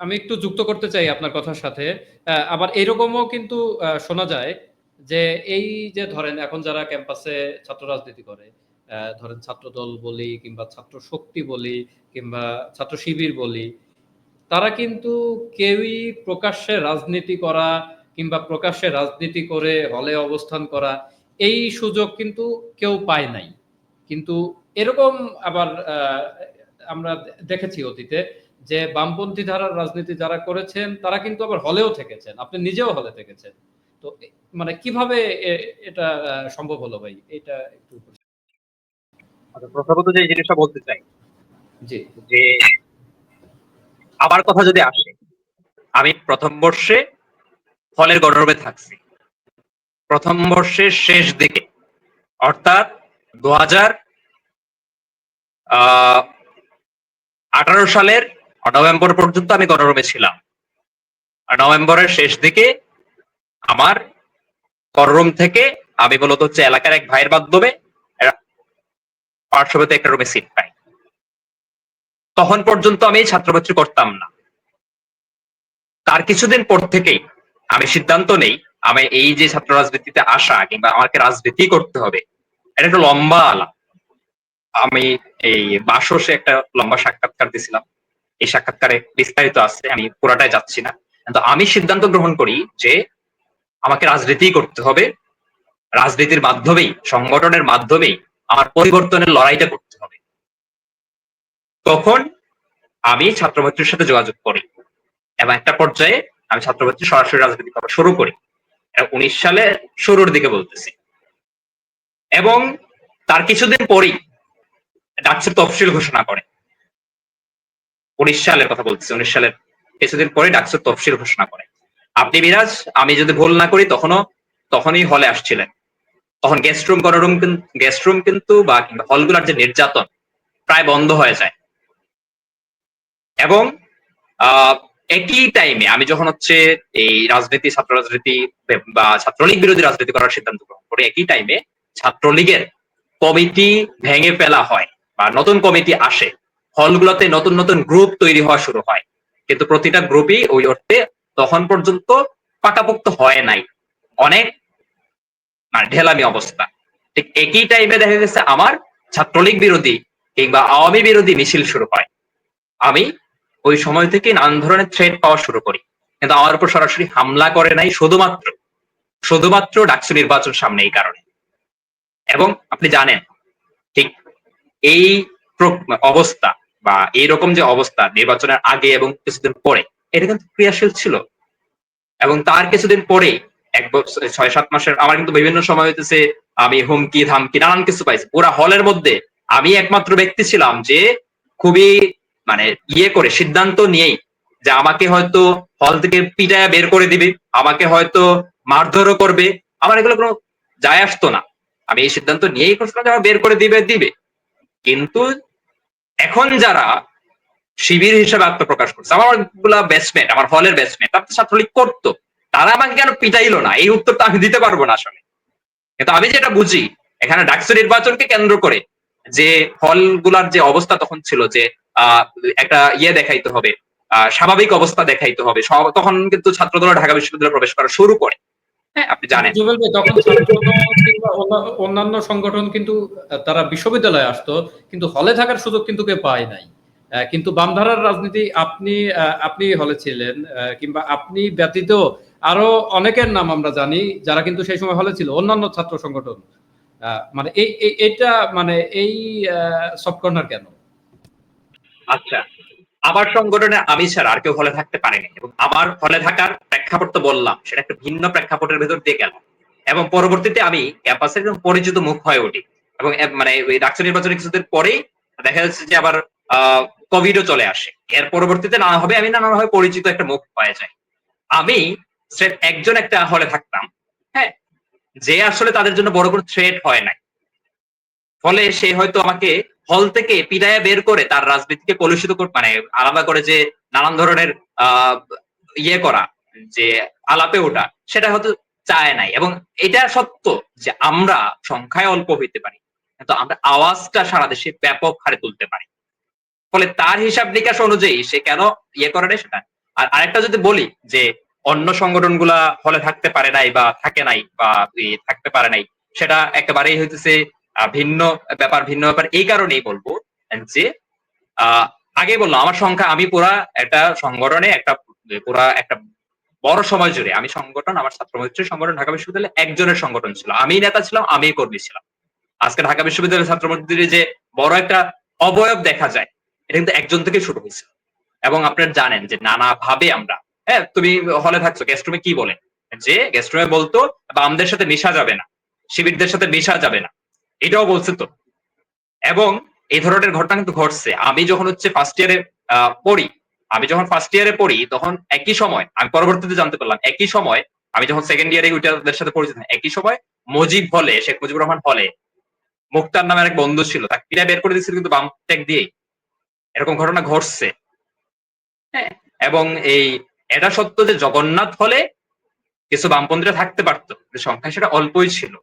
আমি একটু যুক্ত করতে চাই আপনার কথার সাথে। আবার এরকমও কিন্তু শোনা যায় যে এই যে ধরেন এখন যারা ক্যাম্পাসে ছাত্র রাজনীতি করে, ধরেন ছাত্রদল বলি কিংবা ছাত্র শক্তি বলি কিংবা ছাত্র শিবির বলি, তারা কিন্তু কেউই প্রকাশ্যে রাজনীতি করা কিংবা প্রকাশ্যে রাজনীতি করে হলে অবস্থান করা এই সুযোগ কিন্তু কেউ পায় নাই। কিন্তু এরকম আবার আমরা দেখেছি অতীতে যে বামপন্থী ধারার রাজনীতি যারা করেছেন তারা কিন্তু আবার হলেও থেকেছেন, আপনি নিজেও হলে থেকেছেন। তো মানে কিভাবে এটা সম্ভব হলো ভাই, এটা একটু। আচ্ছা, প্রথমত যে জিনিসটা বলতে চাই জি যে আমার কথা যদি আসে, আমি প্রথম বর্ষে হলের গণরুমে থাকছি, প্রথম বর্ষের শেষ দিকে, অর্থাৎ 2018 সালের নভেম্বর পর্যন্ত আমি গণরুমে ছিলাম। আর নভেম্বরের শেষ দিকে আমার গণরুম থেকে আমি মূলত হচ্ছে এলাকার এক ভাইয়ের মাধ্যমে পার্শ্ববর্তী একটা রুমে সিট পাই। তখন পর্যন্ত আমি ছাত্রবাত্রী করতাম না। তার কিছুদিন পর থেকেই আমি সিদ্ধান্ত নেই আমি এই যে ছাত্র রাজনীতিতে আসা কিংবা আমাকে রাজনীতি করতে হবে, এটা একটা লম্বা আলাপ। আমি এই বাসসে একটা লম্বা সাক্ষাৎকার দিছিলাম, এই সাক্ষাৎকারে বিস্তারিত আছে, আমি পুরাটাই যাচ্ছি না। কিন্তু আমি সিদ্ধান্ত গ্রহণ করি যে আমাকে রাজনীতি করতে হবে, রাজনীতির মাধ্যমেই, সংগঠনের মাধ্যমেই আমার পরিবর্তনের লড়াইটা করতে হবে। তখন আমি ছাত্রবাত্রীর সাথে যোগাযোগ করি এবং একটা পর্যায়ে আমি ছাত্রবাত্রী সরাসরি রাজনীতি করা শুরু করি। 19 সালে শুরুর দিকে বলতেছি। এবং তার কিছুদিন পরেই ডাকসুর তফসিল ঘোষণা করে। 19 সালের কথা বলতেছি, 19 সালের কিছুদিন পরে ডাকসুর তফসিল ঘোষণা করে। আপনি মিরাজ, আমি যদি ভুল না করি তখনই হলে আসছিলেন। তখন গেস্ট রুম কিন্তু বা হলগুলার যে নির্যাতন প্রায় বন্ধ হয়ে যায়। এবং একই টাইমে আমি যখন হচ্ছে এই রাজনীতি, ছাত্র রাজনীতি বা ছাত্রলীগ বিরোধী রাজনীতি করার সিদ্ধান্ত গ্রহণ করি, একই টাইমে ছাত্রলীগের কমিটি ভেঙে ফেলা হয় বা নতুন কমিটি আসে, হলগুলোতে নতুন নতুন গ্রুপ তৈরি হওয়া শুরু হয়। কিন্তু প্রতিটা গ্রুপই ওই অর্থে তখন পর্যন্ত পাকাপোক্ত হয় নাই, অনেক ঢেলামি অবস্থা। ঠিক একই টাইমে দেখা গেছে আমার ছাত্রলীগ বিরোধী কিংবা আওয়ামী বিরোধী মিছিল শুরু হয়। আমি ওই সময় থেকে নানান ধরনের থ্রেট পাওয়া শুরু করি, কিন্তু আমার উপর সরাসরি হামলা করে নাই, শুধুমাত্র ডাকসু নির্বাচন সামনে এই কারণে। এবং আপনি জানেন ঠিক এই অবস্থা বা এইরকম যে অবস্থা নির্বাচনের আগে এবং কিছুদিন পরে, এটা কিন্তু ক্রিয়াশীল ছিল। এবং তার কিছুদিন পরে 1 বছর 6-7 মাসের আমার কিন্তু বিভিন্ন সময় হইতেছে আমি হুমকি ধামকি নানান কিছু পাইছি। পুরা হলের মধ্যে আমি একমাত্র ব্যক্তি ছিলাম যে খুবই করে সিদ্ধান্ত নিয়েই যে আমাকে হয়তো হল থেকে পিটায়া বের করে দিবে, আমাকে হয়তো মারধরও করবে। আমার এগুলো কোনো যায় আসতো না। আমি এই সিদ্ধান্ত নিয়েই করছিলাম যে আমার বের করে দিবে। কিন্তু এখন যারা শিবির হিসেবে আত্মপ্রকাশ করছে, আমার ব্যাচমেট, আমার হলের ব্যাচমেট, তার তো ছাত্রলীগ করতো, তারা আমাকে কেন পিটাইলো না, এই উত্তরটা আমি দিতে পারবো না আসলে। কিন্তু আমি যেটা বুঝি, এখানে ডাকসু নির্বাচনকে কেন্দ্র করে যে হলগুলার যে অবস্থা তখন ছিল, যে একটা দেখাইতে হবে, স্বাভাবিক অবস্থা দেখাইতে হবে, তখন কিন্তু ছাত্রদল ঢাকা বিশ্ববিদ্যালয়ে প্রবেশ করা শুরু করে। হ্যাঁ, আপনি জানেন তখন ছাত্রদল কিংবা অন্যান্য সংগঠন কিন্তু তারা বিশ্ববিদ্যালয়ে আসতো, কিন্তু হলে থাকার সুযোগ কিন্তু কেউ পায় নাই। কিন্তু বামধারার রাজনীতি আপনি হলে ছিলেন, কিংবা আপনি ব্যতীত আরো অনেকের নাম আমরা জানি যারা কিন্তু সেই সময় হলে ছিল, অন্যান্য ছাত্র সংগঠন। মানে এটা মানে এই সফট কর্নার কেন? আচ্ছা, আমার সংগঠনে আমি ছাড়া আর কেউ হলে থাকতে পারেনি, এবং আমার হলে থাকার প্রেক্ষাপট তো বললাম, সেটা একটা ভিন্ন প্রেক্ষাপটের ভেতর দিয়ে গেল। এবং পরবর্তীতে আমি ক্যাম্পাসের একজন পরিচিত মুখ হয়ে উঠি। এবং ওই ডাকসু নির্বাচনের কিছুদিন পরেই দেখা যাচ্ছে যে আবার কোভিডও চলে আসে। এর পরবর্তীতে নানাভাবে পরিচিত একটা মুখ হয়ে যায়। আমি একজন একটা হলে থাকতাম, হ্যাঁ, যে আসলে তাদের জন্য বড় কোনো থ্রেট হয় নাই। ফলে সে হয়তো আমাকে হল থেকে পিটায়া বের করে তার রাজনীতিকে কলুষিত আলাদা করে যে নানান ধরনের করা, যে আলাপে ওঠা, সেটা হয়তো চায় নাই। এবং এটা সত্য যে আমরা সংখ্যায় অল্প হইতে পারি, কিন্তু আমরা আওয়াজটা সারা দেশে ব্যাপক হারে তুলতে পারি। ফলে তার হিসাব নিকাশ অনুযায়ী সে কেন করে নাই সেটা আর আরেকটা যদি বলি যে অন্য সংগঠনগুলা হলে থাকতে পারে নাই বা থাকে নাই বা থাকতে পারে নাই, সেটা একেবারেই হইতেছে ভিন্ন ব্যাপার এই কারণেই বলবো যে আগে বললাম আমার সংখ্যা, আমি পুরা একটা সংগঠনে পুরা একটা বড় সময় জুড়ে আমি সংগঠন, আমার ছাত্র মৈত্রী সংগঠন ঢাকা বিশ্ববিদ্যালয়ে একজনের সংগঠন ছিল, আমি নেতা ছিলাম, আমি কর্মী ছিলাম। আজকে ঢাকা বিশ্ববিদ্যালয়ের ছাত্র মৈত্রীর যে বড় একটা অবয়ব দেখা যায়, এটা কিন্তু একজন থেকে শুরু হয়েছে। এবং আপনারা জানেন যে নানা ভাবে আমরা, হ্যাঁ তুমি হলে থাকছো, গেস্ট রুমে কি বলে যে গেস্ট রুমে বলতো বামদের সাথে মেশা যাবে না, শিবিরদের সাথে মেশা যাবে না, এটাও বলছে তো। এবং এই ধরনের ঘটনা কিন্তু ঘটছে। আমি যখন হচ্ছে ফার্স্ট ইয়ারে পড়ি, তখন একই সময় আমি পরবর্তীতে জানতে পারলাম, একই সময় আমি যখন সেকেন্ড ইয়ারে ওইটাদের সাথে পরিচিত হই, একই সময় মুজিব হলে, শেখ মুজিবুর রহমান হলে মুক্তার নামের এক বন্ধু ছিল, তাকে কিনা বের করে দিয়েছিল কিন্তু বাম ট্যাগ দিয়ে। এরকম ঘটনা ঘটছে। হ্যাঁ, এবং এটা সত্য যে জগন্নাথ হলে কিছু বামপন্থীরা থাকতে পারতো, সংখ্যা সেটা অল্পই ছিল।